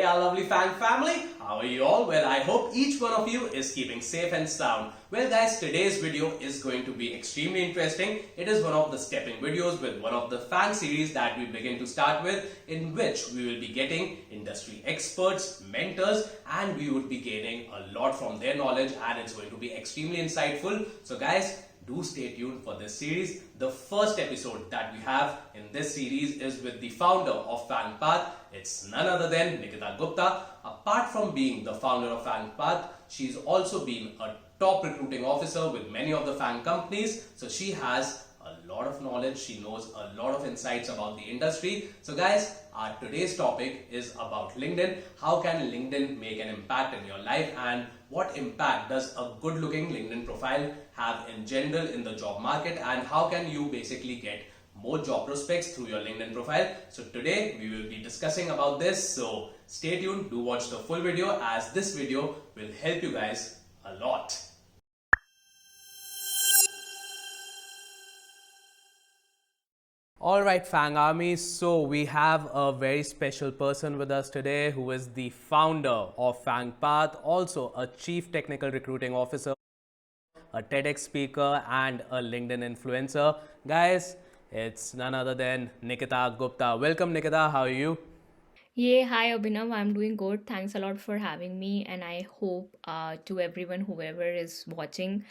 our lovely FAANG family. How are you all? Well, I hope each one of you is keeping safe and sound. Well, guys, today's video is going to be extremely interesting. It is one of the stepping videos with one of the FAANG series that we begin to start with, in which we will be getting industry experts, mentors, and we would be gaining a lot from their knowledge, and it's going to be extremely insightful. So, guys, do stay tuned for this series. The first episode that we have in this series is with the founder of FAANGPath. It's none other than Nikita Gupta. Apart from being the founder of FAANGPath, she's also been a top recruiting officer with many of the FAANG companies. So she has a lot of knowledge. She knows a lot of insights about the industry. So guys, our today's topic is about LinkedIn. How can LinkedIn make an impact in your life, and what impact does a good looking LinkedIn profile have in general in the job market, and how can you basically get more job prospects through your LinkedIn profile. So today we will be discussing about this. So stay tuned, do watch the full video, as this video will help you guys a lot. Alright, FAANG Army, so we have a very special person with us today who is the founder of FAANGPath, also a chief technical recruiting officer, a TEDx speaker, and a LinkedIn influencer. Guys, it's none other than Nikita Gupta. Welcome, Nikita. How are you? Yeah, hi Abhinav. I'm doing good. Thanks a lot for having me, and I hope to everyone, whoever is watching,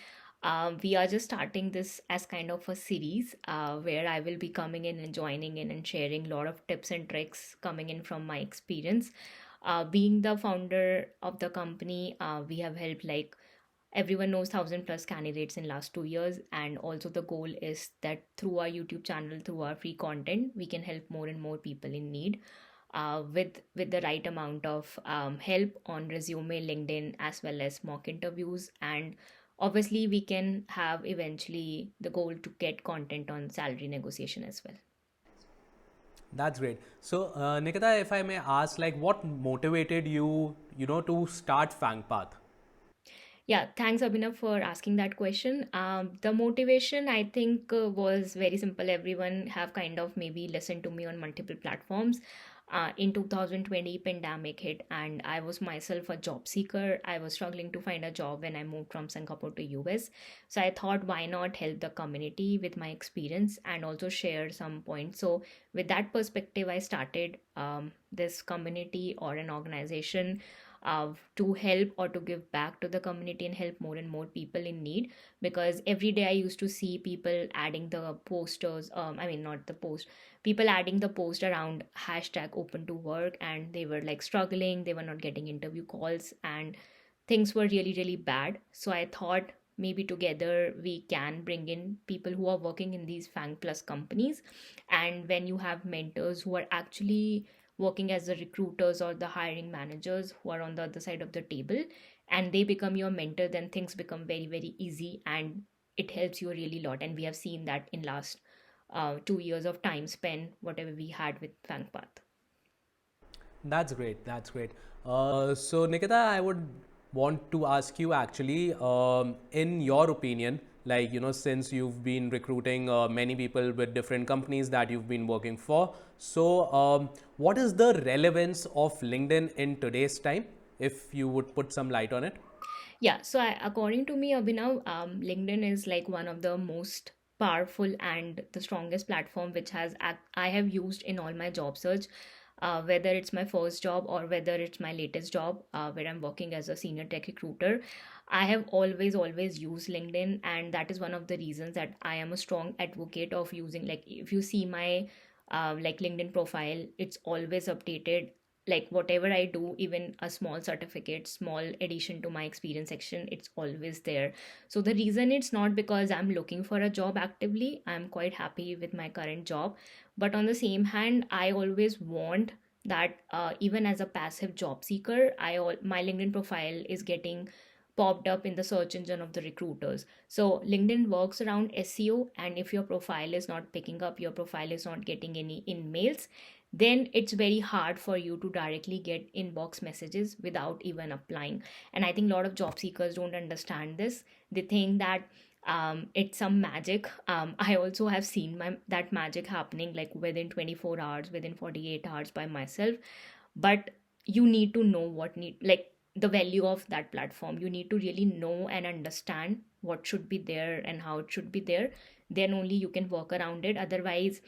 we are just starting this as kind of a series where I will be coming in and joining in and sharing a lot of tips and tricks coming in from my experience. Being the founder of the company, we have helped like everyone knows 1,000 plus candidates in last 2 years, and also the goal is that through our YouTube channel, through our free content, we can help more and more people in need with the right amount of help on resume, LinkedIn, as well as mock interviews. And obviously, we can have eventually the goal to get content on salary negotiation as well. That's great. So, Nikita, if I may ask, like, what motivated you, to start FAANGPath? Yeah, thanks Abhinav for asking that question. The motivation I think was very simple. Everyone have kind of maybe listened to me on multiple platforms. In 2020, pandemic hit, and I was myself a job seeker. I was struggling to find a job when I moved from Singapore to US. So I thought, why not help the community with my experience and also share some points. So with that perspective, I started this community or an organization to help or to give back to the community and help more and more people in need, because every day I used to see people adding the posters, I mean not the post, people adding the post around hashtag open to work, and they were like struggling, they were not getting interview calls, and things were really really bad. So I thought maybe together we can bring in people who are working in these FANG plus companies. And when you have mentors who are actually working as the recruiters or the hiring managers who are on the other side of the table, and they become your mentor, then things become very very easy, and it helps you really lot. And we have seen that in last 2 years of time spent whatever we had with FANGPath. That's great. That's great. So, Nikita, I would want to ask you actually, in your opinion, like, since you've been recruiting many people with different companies that you've been working for, so what is the relevance of LinkedIn in today's time, if you would put some light on it? Yeah, so according to me, Abhinav, LinkedIn is like one of the most powerful and the strongest platform which I have used in all my job search, whether it's my first job or whether it's my latest job where I'm working as a senior tech recruiter. I have always used LinkedIn, and that is one of the reasons that I am a strong advocate of using. Like if you see my like LinkedIn profile, it's always updated. Like whatever I do, even a small certificate, small addition to my experience section, it's always there. So the reason, it's not because I'm looking for a job actively. I'm quite happy with my current job, but on the same hand, I always want that even as a passive job seeker, my LinkedIn profile is getting popped up in the search engine of the recruiters. So LinkedIn works around SEO, and if your profile is not picking up, your profile is not getting any in mails, then it's very hard for you to directly get inbox messages without even applying. And I think a lot of job seekers don't understand this. They think that it's some magic. I also have seen that magic happening like within 24 hours, within 48 hours by myself. But you need to know the value of that platform. You need to really know and understand what should be there and how it should be there. Then only you can work around it. Otherwise,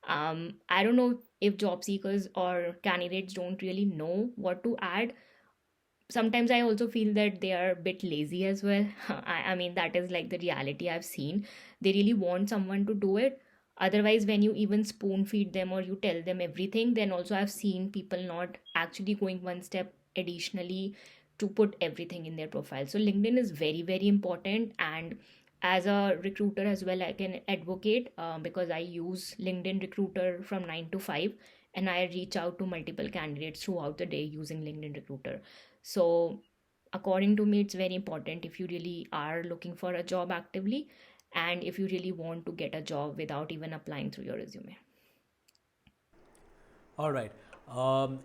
I don't know if job seekers or candidates don't really know what to add. Sometimes I also feel that they are a bit lazy as well. I mean, that is like the reality I've seen. They really want someone to do it. Otherwise, when you even spoon feed them or you tell them everything, then also I've seen people not actually going one step additionally to put everything in their profile. So LinkedIn is very, very important. And as a recruiter as well, I can advocate, because I use LinkedIn Recruiter from 9 to 5, and I reach out to multiple candidates throughout the day using LinkedIn Recruiter. So, according to me, it's very important if you really are looking for a job actively, and if you really want to get a job without even applying through your resume. All right.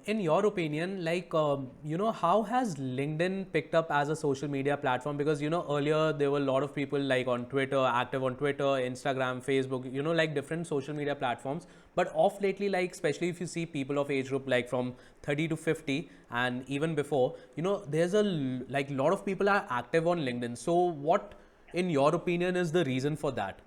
In your opinion, how has LinkedIn picked up as a social media platform? Because, earlier there were a lot of people like on Twitter, active on Twitter, Instagram, Facebook, like different social media platforms. But off lately, like, especially if you see people of age group like from 30 to 50 and even before, there's like lot of people are active on LinkedIn. So, what, in your opinion, is the reason for that?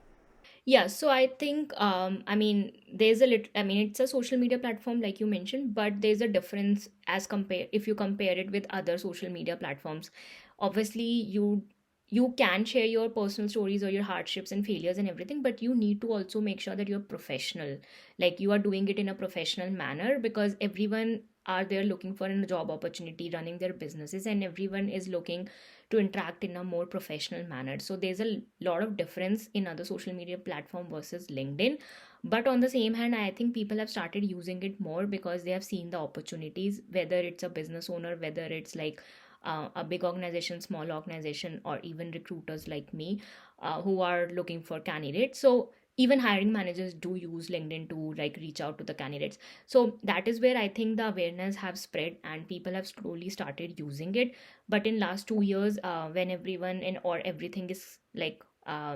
Yeah, so I think, I mean, I mean, it's a social media platform like you mentioned, but there's a difference as compare if you compare it with other social media platforms. Obviously, you can share your personal stories or your hardships and failures and everything, but you need to also make sure that you're professional, like you are doing it in a professional manner, because everyone are there looking for a job opportunity, running their businesses, and everyone is looking to interact in a more professional manner. So there's a lot of difference in other social media platform versus LinkedIn. But on the same hand, I think people have started using it more because they have seen the opportunities, whether it's a business owner, whether it's like a big organization, small organization, or even recruiters like me, who are looking for candidates. So even hiring managers do use LinkedIn to like reach out to the candidates. So that is where I think the awareness have spread and people have slowly started using it. But in last 2 years, when everyone and or everything is like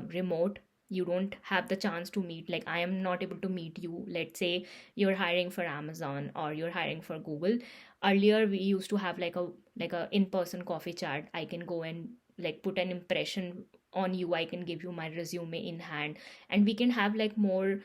remote, you don't have the chance to meet. Like, I am not able to meet you. Let's say you're hiring for Amazon or you're hiring for Google. Earlier we used to have like a in-person coffee chat. I can go and like put an impression on you. I can give you my resume in hand, and we can have like more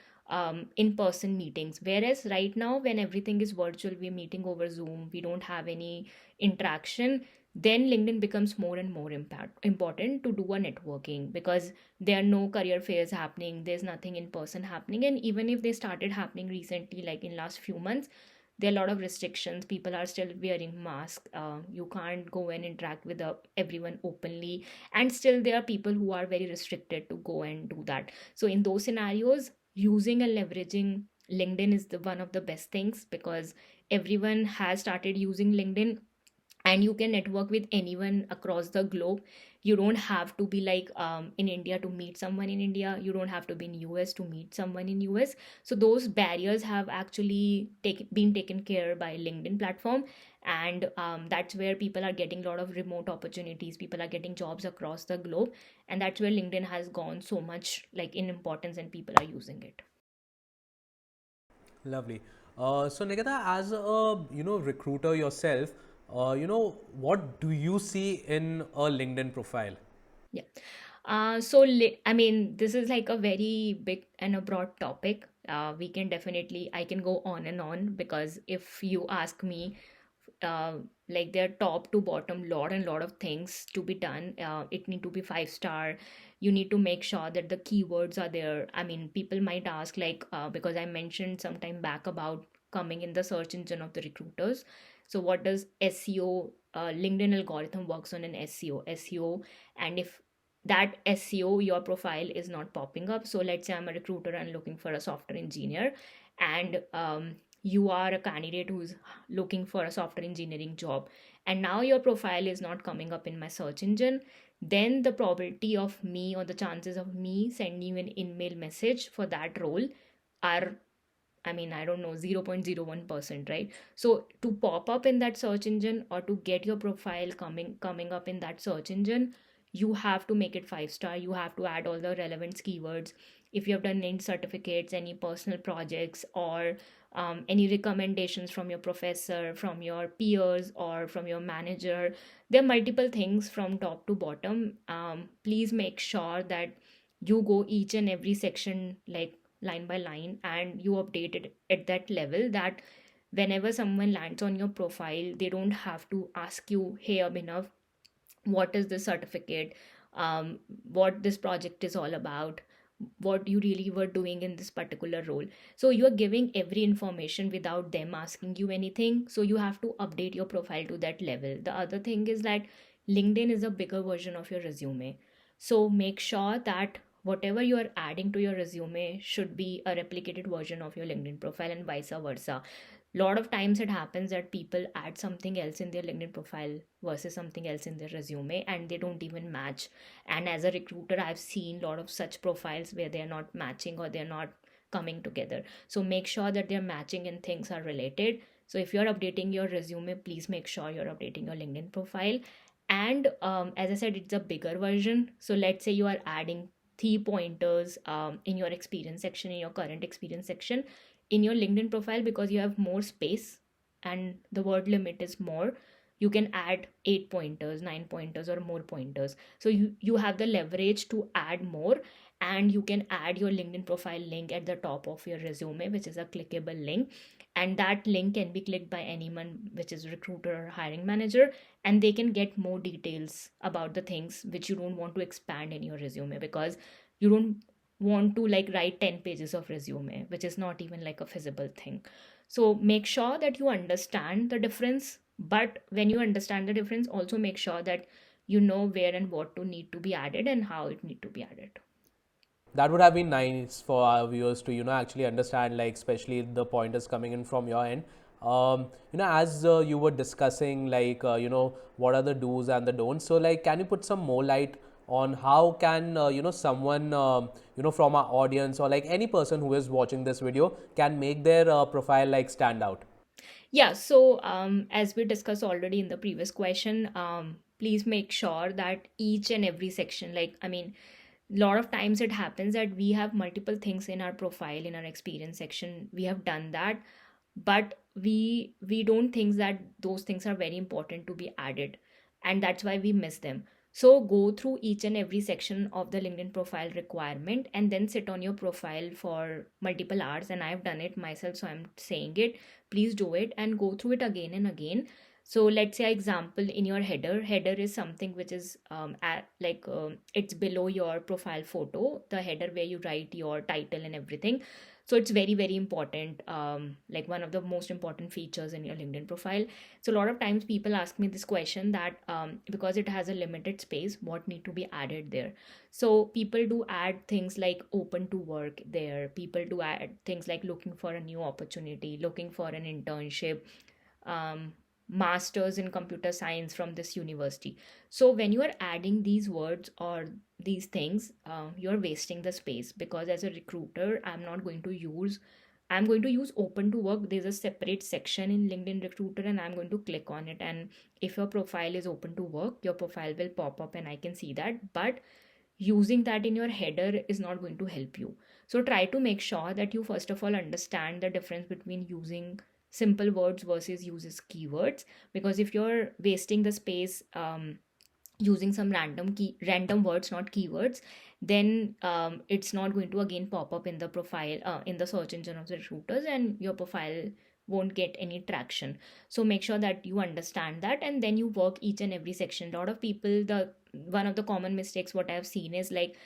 in-person meetings. Whereas right now, when everything is virtual, we're meeting over Zoom, we don't have any interaction. Then LinkedIn becomes more and more important to do a networking, because there are no career fairs happening, there's nothing in person happening. And even if they started happening recently, like in last few months, there are a lot of restrictions. People are still wearing masks. You can't go and interact with everyone openly, and still there are people who are very restricted to go and do that. So in those scenarios, using and leveraging LinkedIn is the one of the best things, because everyone has started using LinkedIn, and you can network with anyone across the globe. You don't have to be like in India to meet someone in India. You don't have to be in US to meet someone in US. So those barriers have actually been taken care by LinkedIn platform. And that's where people are getting a lot of remote opportunities, people are getting jobs across the globe. And that's where LinkedIn has gone so much like in importance, and people are using it. Lovely. So Nikita, as a recruiter yourself, what do you see in a LinkedIn profile? Yeah. I mean, this is like a very big and a broad topic. We can definitely, I can go on and on, because if you ask me, uh, like there are top to bottom lot and lot of things to be done. It need to be 5 star. You need to make sure that the keywords are there. I mean, people might ask like, because I mentioned some time back about coming in the search engine of the recruiters. So what does SEO? LinkedIn algorithm works on an SEO. And if that SEO, your profile is not popping up. So let's say I'm a recruiter and looking for a software engineer, and you are a candidate who's looking for a software engineering job, and now your profile is not coming up in my search engine. Then the probability of me, or the chances of me sending you an email message for that role are, I mean, I don't know, 0.01%, right? So to pop up in that search engine, or to get your profile coming up in that search engine, you have to make it 5 star. You have to add all the relevant keywords. If you have done any certificates, any personal projects, or any recommendations from your professor, from your peers, or from your manager. There are multiple things from top to bottom. Please make sure that you go each and every section like line by line, and you update it at that level that whenever someone lands on your profile, they don't have to ask you, hey Abhinav, what is this certificate, what this project is all about, what you really were doing in this particular role. So you are giving every information without them asking you anything, so you have to update your profile to that level. The other thing is that LinkedIn is a bigger version of your resume, so make sure that whatever you are adding to your resume should be a replicated version of your LinkedIn profile and vice versa. Lot of times it happens that people add something else in their LinkedIn profile versus something else in their resume, and they don't even match. And as a recruiter, I've seen a lot of such profiles where they're not matching or they're not coming together. So make sure that they're matching and things are related. So if you're updating your resume, please make sure you're updating your LinkedIn profile. And as I said, it's a bigger version. So let's say you are adding 3 pointers in your experience section, in your current experience section, in your LinkedIn profile. Because you have more space and the word limit is more, you can add 8 pointers, 9 pointers, or more pointers. So you have the leverage to add more, and you can add your LinkedIn profile link at the top of your resume, which is a clickable link. And that link can be clicked by anyone, which is recruiter or hiring manager, and they can get more details about the things which you don't want to expand in your resume, because you don't want to like write 10 pages of resume, which is not even like a feasible thing. So make sure that you understand the difference, but when you understand the difference, also make sure that you know where and what to need to be added and how it need to be added. That would have been nice for our viewers to actually understand, like especially the pointers coming in from your end. As you were discussing, like what are the do's and the don'ts, so like can you put some more light on how can someone from our audience, or like any person who is watching this video, can make their profile like stand out? Yeah, so as we discussed already in the previous question, please make sure that each and every section, like, I mean, a lot of times it happens that we have multiple things in our profile, in our experience section. We have done that, but we don't think that those things are very important to be added, and that's why we miss them. So go through each and every section of the LinkedIn profile requirement, and then sit on your profile for multiple hours. And I've done it myself, so I'm saying it. Please do it and go through it again and again. So let's say example, in your header is something which is it's below your profile photo, the header where you write your title and everything. So it's very very important, like one of the most important features in your LinkedIn profile. So a lot of times people ask me this question that because it has a limited space, what need to be added there. So people do add things like open to work there, people do add things like looking for a new opportunity, looking for an internship, um, masters in computer science from this university. So when you are adding these words or these things, you're wasting the space, because as a recruiter, I'm going to use open to work. There's a separate section in LinkedIn recruiter, and I'm going to click on it, and if your profile is open to work, your profile will pop up and I can see that. But using that in your header is not going to help you. So try to make sure that you first of all understand the difference between using simple words versus uses keywords. Because if you're wasting the space using some random words, not keywords, then it's not going to again pop up in the profile, in the search engine of the recruiters, and your profile won't get any traction. So make sure that you understand that, and then you work each and every section. A lot of people, the one of the common mistakes what I've seen is like,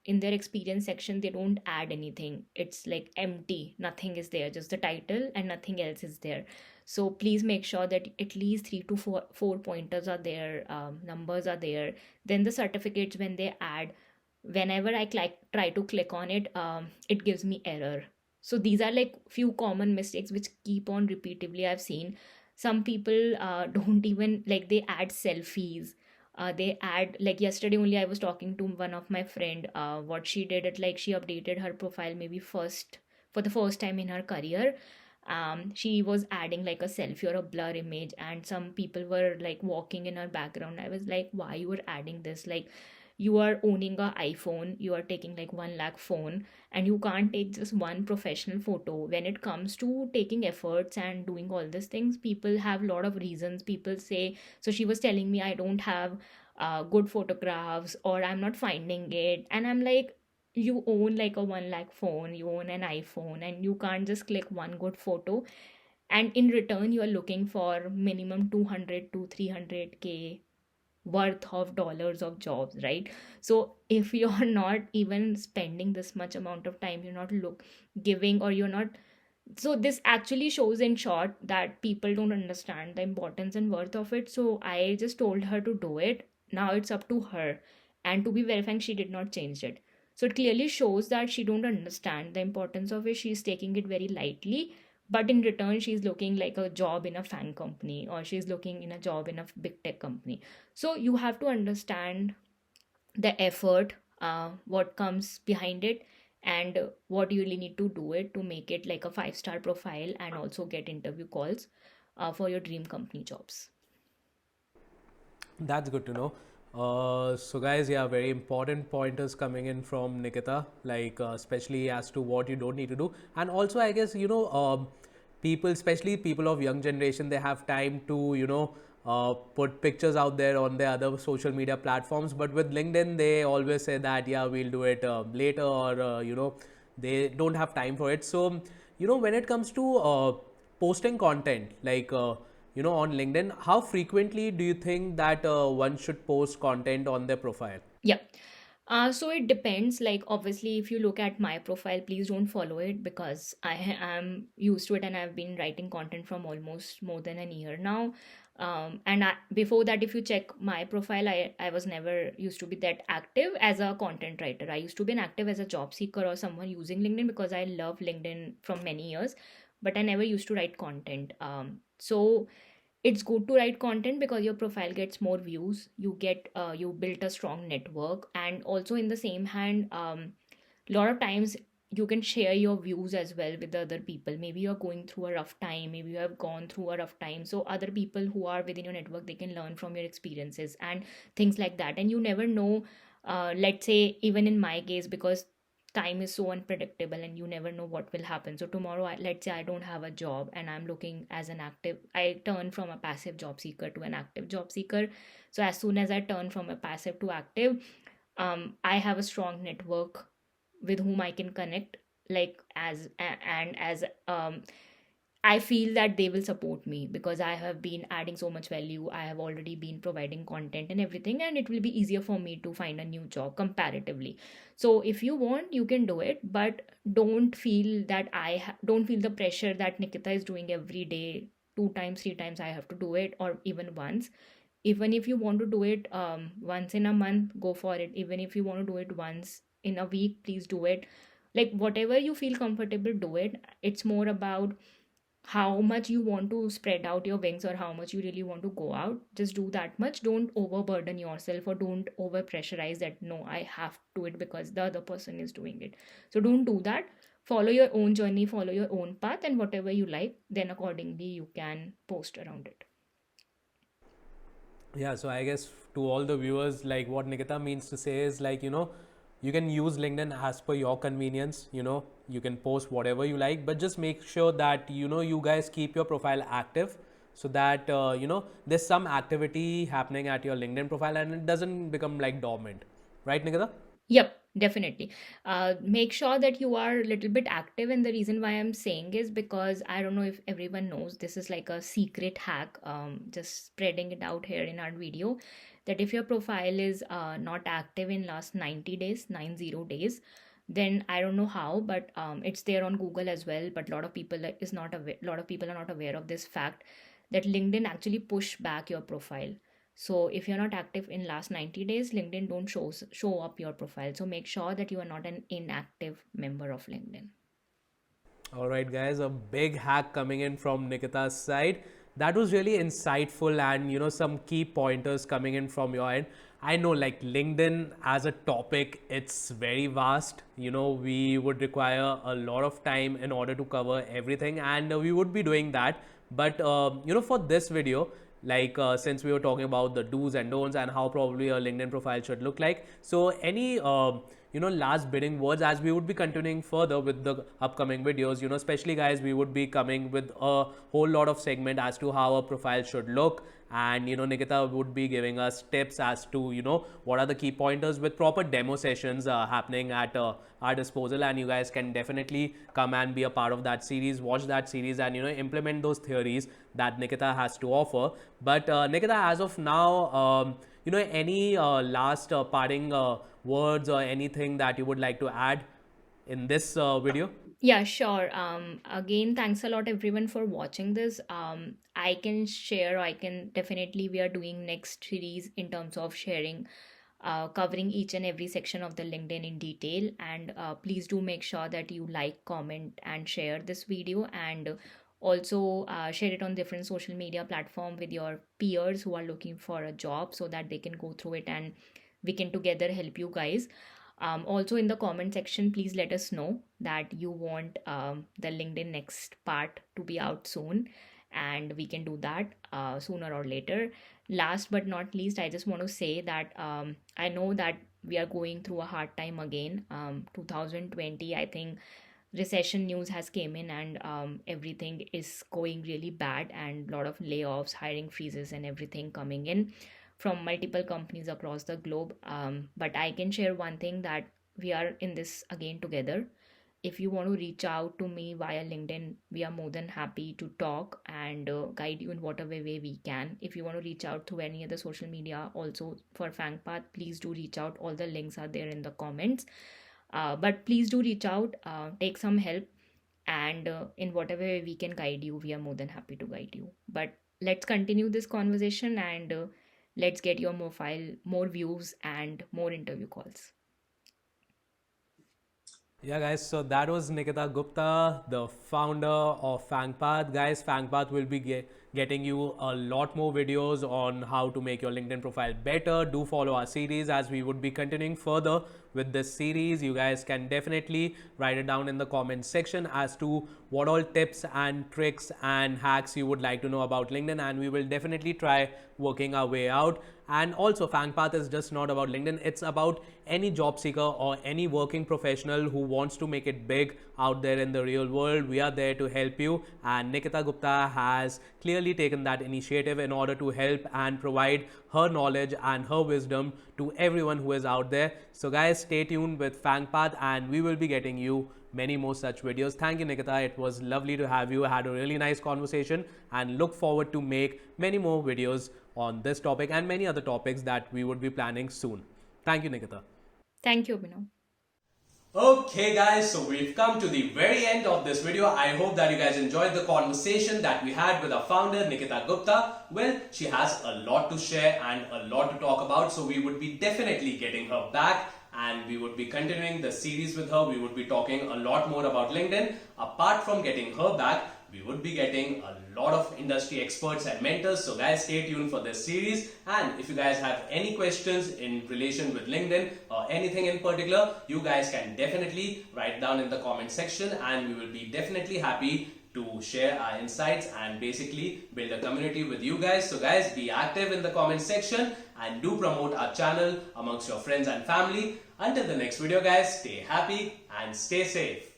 in their experience section they don't add anything, it's like empty, nothing is there, just the title and nothing else is there. So please make sure that at least 3 to 4 pointers are there, numbers are there. Then the certificates, when they add, whenever I try to click on it, it gives me error. So these are like few common mistakes which keep on repeatedly I've seen. Some people don't even like, they add selfies, they add, like yesterday only I was talking to one of my friend, what she did it, like she updated her profile maybe first for the first time in her career. She was adding like a selfie or a blur image, and some people were like walking in her background. I was like, why you were adding this? Like, you are owning a iPhone, you are taking like 1 lakh phone, and you can't take just one professional photo. When it comes to taking efforts and doing all these things, people have a lot of reasons. People say, so she was telling me, I don't have good photographs, or I'm not finding it. And I'm like, you own like a 1 lakh phone, you own an iPhone, and you can't just click one good photo, and in return you are looking for minimum 200 to 300k worth of dollars of jobs, right? So if you're not even spending this much amount of time, you're not look giving, or you're not, so this actually shows in short that people don't understand the importance and worth of it. So I just told her to do it. Now it's up to her, and to be very frank, she did not change it. So it clearly shows that she don't understand the importance of it. She's taking it very lightly, but in return she's looking like a job in a FAANG company, or she's looking in a job in a big tech company. So you have to understand the effort, what comes behind it, and what you really need to do it to make it like a 5-star profile and also get interview calls for your dream company jobs. That's good to know. So guys, yeah, very important pointers coming in from Nikita, like especially as to what you don't need to do. And also, I guess, people, especially people of young generation, they have time to, put pictures out there on their other social media platforms. But with LinkedIn, they always say that, yeah, we'll do it later, or, they don't have time for it. So, when it comes to posting content, like, on LinkedIn, how frequently do you think that one should post content on their profile? Yeah. So it depends. Like, obviously, if you look at my profile, please don't follow it, because I am used to it and I've been writing content from almost more than a year now. Before that, if you check my profile, I was never used to be that active as a content writer. I used to be an active as a job seeker or someone using LinkedIn, because I love LinkedIn from many years, but I never used to write content. So it's good to write content because your profile gets more views, you get you built a strong network, and also in the same hand, a lot of times you can share your views as well with the other people. Maybe you're going through a rough time, maybe you have gone through a rough time, so other people who are within your network, they can learn from your experiences and things like that. And you never know, let's say even in my case, because time is so unpredictable and you never know what will happen. So tomorrow, let's say I don't have a job and I'm looking as an active, I turn from a passive job seeker to an active job seeker. So as soon as I turn from a passive to active, I have a strong network with whom I can connect, like and as I feel that they will support me because I have been adding so much value. I have already been providing content and everything, and it will be easier for me to find a new job comparatively. So, if you want, you can do it, but don't feel that don't feel the pressure that Nikita is doing every day, 2 times, 3 times. I have to do it, or even once. Even if you want to do it once in a month, go for it. Even if you want to do it once in a week, please do it. Like whatever you feel comfortable, do it. It's more about how much you want to spread out your wings or how much you really want to go out. Just do that much. Don't overburden yourself, or don't over pressurize that no, I have to do it because the other person is doing it. So don't do that. Follow your own journey, follow your own path, and whatever you like, then accordingly you can post around it. Yeah, so I guess to all the viewers, like what Nikita means to say is like, you can use LinkedIn as per your convenience, you can post whatever you like, but just make sure that, you guys keep your profile active so that, there's some activity happening at your LinkedIn profile and it doesn't become like dormant. Right, Nikita? Yep, definitely. Make sure that you are a little bit active. And the reason why I'm saying is because I don't know if everyone knows, this is like a secret hack, just spreading it out here in our video, that if your profile is not active in last 90 days, 90 days, then I don't know how, but it's there on Google as well. But a lot of people is not aware, lot of people are not aware of this fact, that LinkedIn actually push back your profile. So if you're not active in last 90 days, LinkedIn don't show up your profile. So make sure that you are not an inactive member of LinkedIn. All right, guys, a big hack coming in from Nikita's side. That was really insightful, and some key pointers coming in from your end. I know, like LinkedIn as a topic, it's very vast. We would require a lot of time in order to cover everything, and we would be doing that. But for this video, like since we were talking about the do's and don'ts and how probably a LinkedIn profile should look like. So any last bidding words as we would be continuing further with the upcoming videos, especially guys, we would be coming with a whole lot of segment as to how a profile should look, and Nikita would be giving us tips as to what are the key pointers with proper demo sessions happening at our disposal, and you guys can definitely come and be a part of that series, watch that series, and implement those theories that Nikita has to offer. But Nikita, as of now, any last parting words or anything that you would like to add in this video? Yeah, sure. Again, thanks a lot everyone for watching this. I can share, I can definitely, we are doing next series in terms of sharing, covering each and every section of the LinkedIn in detail. And please do make sure that you like, comment, and share this video, and also share it on different social media platform with your peers who are looking for a job, so that they can go through it and we can together help you guys. Also in the comment section, please let us know that you want the LinkedIn next part to be out soon, and we can do that sooner or later. Last but not least, I just want to say that I know that we are going through a hard time again. 2020, I think recession news has came in, and everything is going really bad, and a lot of layoffs, hiring freezes, and everything coming in from multiple companies across the globe. But I can share one thing, that we are in this again together. If you want to reach out to me via LinkedIn, we are more than happy to talk and guide you in whatever way we can. If you want to reach out through any other social media also for FAANGPath, please do reach out. All the links are there in the comments. But please do reach out, take some help, and in whatever way we can guide you, we are more than happy to guide you. But let's continue this conversation, and let's get your more views and more interview calls. Yeah, guys, so that was Nikita Gupta, the founder of FAANGPath. Guys, FAANGPath will be getting you a lot more videos on how to make your LinkedIn profile better. Do follow our series as we would be continuing further with this series. You guys can definitely write it down in the comment section as to what all tips and tricks and hacks you would like to know about LinkedIn, and we will definitely try working our way out. And also, FAANGPath is just not about LinkedIn, it's about any job seeker or any working professional who wants to make it big out there in the real world. We are there to help you, and Nikita Gupta has clearly taken that initiative in order to help and provide her knowledge and her wisdom to everyone who is out there. So guys, stay tuned with FAANGPath, and we will be getting you many more such videos. Thank you, Nikita. It was lovely to have you. I had a really nice conversation, and look forward to make many more videos on this topic and many other topics that we would be planning soon. Thank you, Nikita. Thank you, Abhinav. Okay guys, so we've come to the very end of this video. I hope that you guys enjoyed the conversation that we had with our founder Nikita Gupta. Well, she has a lot to share and a lot to talk about, so we would be definitely getting her back and we would be continuing the series with her. We would be talking a lot more about LinkedIn. Apart from getting her back, we would be getting a lot of industry experts and mentors. So guys, stay tuned for this series. And if you guys have any questions in relation with LinkedIn or anything in particular, you guys can definitely write down in the comment section, and we will be definitely happy to share our insights and basically build a community with you guys. So guys, be active in the comment section and do promote our channel amongst your friends and family. Until the next video guys, stay happy and stay safe.